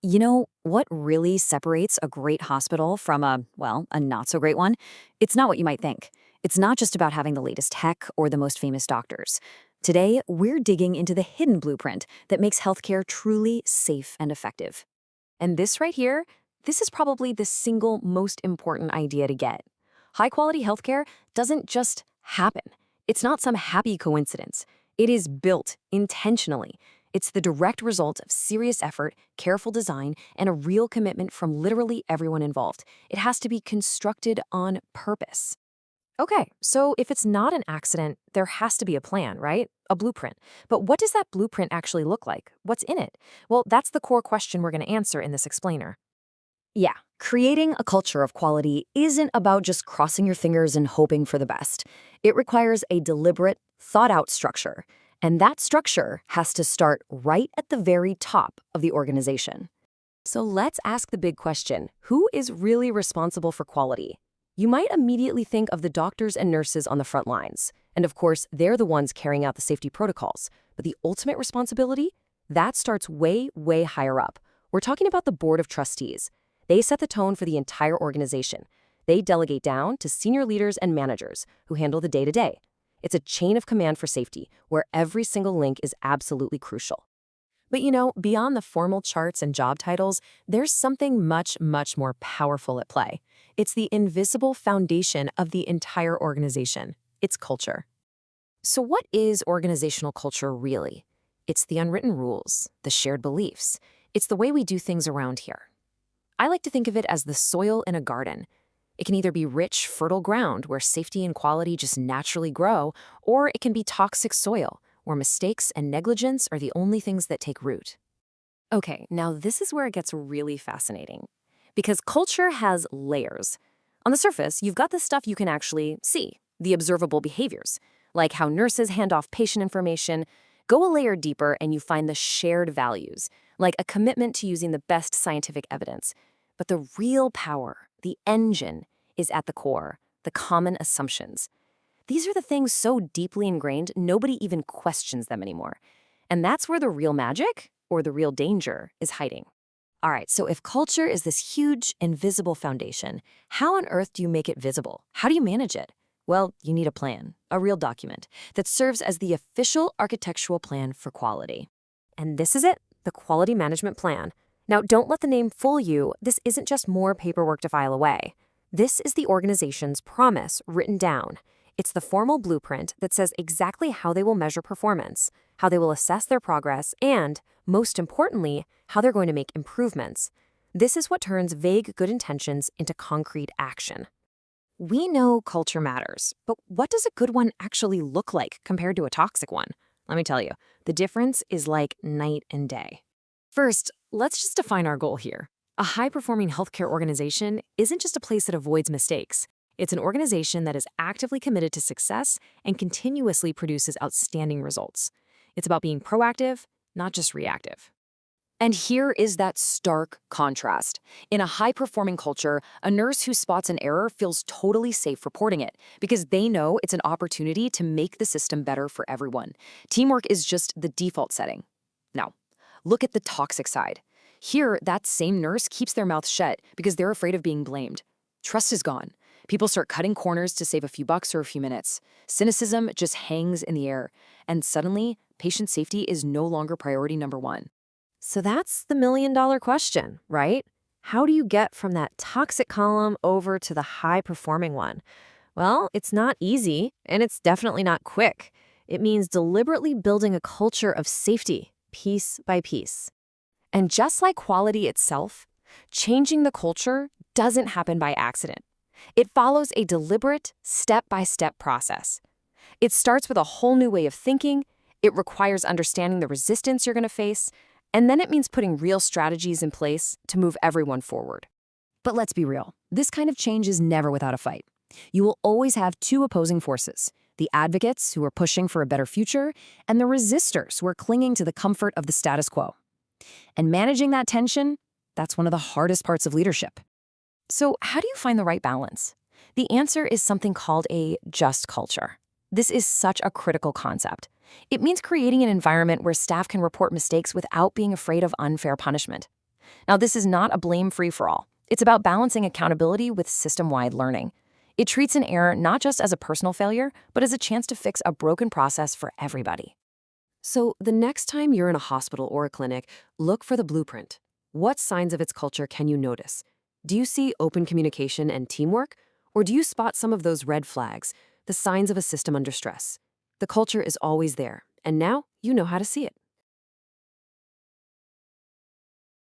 You know, what really separates a great hospital from a not so great one? It's not what you might think. It's not just about having the latest tech or the most famous doctors. Today, we're digging into the hidden blueprint that makes healthcare truly safe and effective. And this right here, this is probably the single most important idea to get. High quality healthcare doesn't just happen. It's not some happy coincidence. It is built intentionally. It's the direct result of serious effort, careful design, and a real commitment from literally everyone involved. It has to be constructed on purpose. Okay, so if it's not an accident, there has to be a plan, right? A blueprint. But what does that blueprint actually look like? What's in it? Well, that's the core question we're going to answer in this explainer. Yeah, creating a culture of quality isn't about just crossing your fingers and hoping for the best. It requires a deliberate, thought out structure. And that structure has to start right at the very top of the organization. So let's ask the big question. Who is really responsible for quality? You might immediately think of the doctors and nurses on the front lines. And of course, they're the ones carrying out the safety protocols. But the ultimate responsibility? That starts way, way higher up. We're talking about the board of trustees. They set the tone for the entire organization. They delegate down to senior leaders and managers who handle the day-to-day. It's a chain of command for safety, where every single link is absolutely crucial. But beyond the formal charts and job titles, there's something much, much more powerful at play. It's the invisible foundation of the entire organization. It's culture. So what is organizational culture really? It's the unwritten rules, the shared beliefs. It's the way we do things around here. I like to think of it as the soil in a garden. It can either be rich, fertile ground where safety and quality just naturally grow, or it can be toxic soil where mistakes and negligence are the only things that take root. Okay, now this is where it gets really fascinating. Because culture has layers. On the surface, you've got the stuff you can actually see, the observable behaviors, like how nurses hand off patient information. Go a layer deeper and you find the shared values, like a commitment to using the best scientific evidence. But the real power, the engine, is at the core, the common assumptions. These are the things so deeply ingrained, nobody even questions them anymore. And that's where the real magic, or the real danger, is hiding. All right, so if culture is this huge, invisible foundation, how on earth do you make it visible? How do you manage it? Well, you need a plan, a real document, that serves as the official architectural plan for quality. And this is it, the Quality Management Plan. Now, don't let the name fool you. This isn't just more paperwork to file away. This is the organization's promise written down. It's the formal blueprint that says exactly how they will measure performance, how they will assess their progress, and, most importantly, how they're going to make improvements. This is what turns vague good intentions into concrete action. We know culture matters, but what does a good one actually look like compared to a toxic one? Let me tell you, the difference is like night and day. First, let's just define our goal here. A high-performing healthcare organization isn't just a place that avoids mistakes. It's an organization that is actively committed to success and continuously produces outstanding results. It's about being proactive, not just reactive. And here is that stark contrast. In a high-performing culture, a nurse who spots an error feels totally safe reporting it because they know it's an opportunity to make the system better for everyone. Teamwork is just the default setting. Now, look at the toxic side. Here, that same nurse keeps their mouth shut because they're afraid of being blamed. Trust is gone. People start cutting corners to save a few bucks or a few minutes. Cynicism just hangs in the air, and suddenly, patient safety is no longer priority number one. So that's the million-dollar question, right? How do you get from that toxic column over to the high-performing one? Well, it's not easy, and it's definitely not quick. It means deliberately building a culture of safety, piece by piece. And just like quality itself, changing the culture doesn't happen by accident. It follows a deliberate, step-by-step process. It starts with a whole new way of thinking, it requires understanding the resistance you're going to face, and then it means putting real strategies in place to move everyone forward. But let's be real, this kind of change is never without a fight. You will always have two opposing forces, the advocates who are pushing for a better future, and the resistors who are clinging to the comfort of the status quo. And managing that tension, that's one of the hardest parts of leadership. So how do you find the right balance? The answer is something called a just culture. This is such a critical concept. It means creating an environment where staff can report mistakes without being afraid of unfair punishment. Now, this is not a blame free-for-all. It's about balancing accountability with system-wide learning. It treats an error not just as a personal failure, but as a chance to fix a broken process for everybody. So, the next time you're in a hospital or a clinic, look for the blueprint. What signs of its culture can you notice? Do you see open communication and teamwork? Or do you spot some of those red flags, the signs of a system under stress? The culture is always there, and now you know how to see it.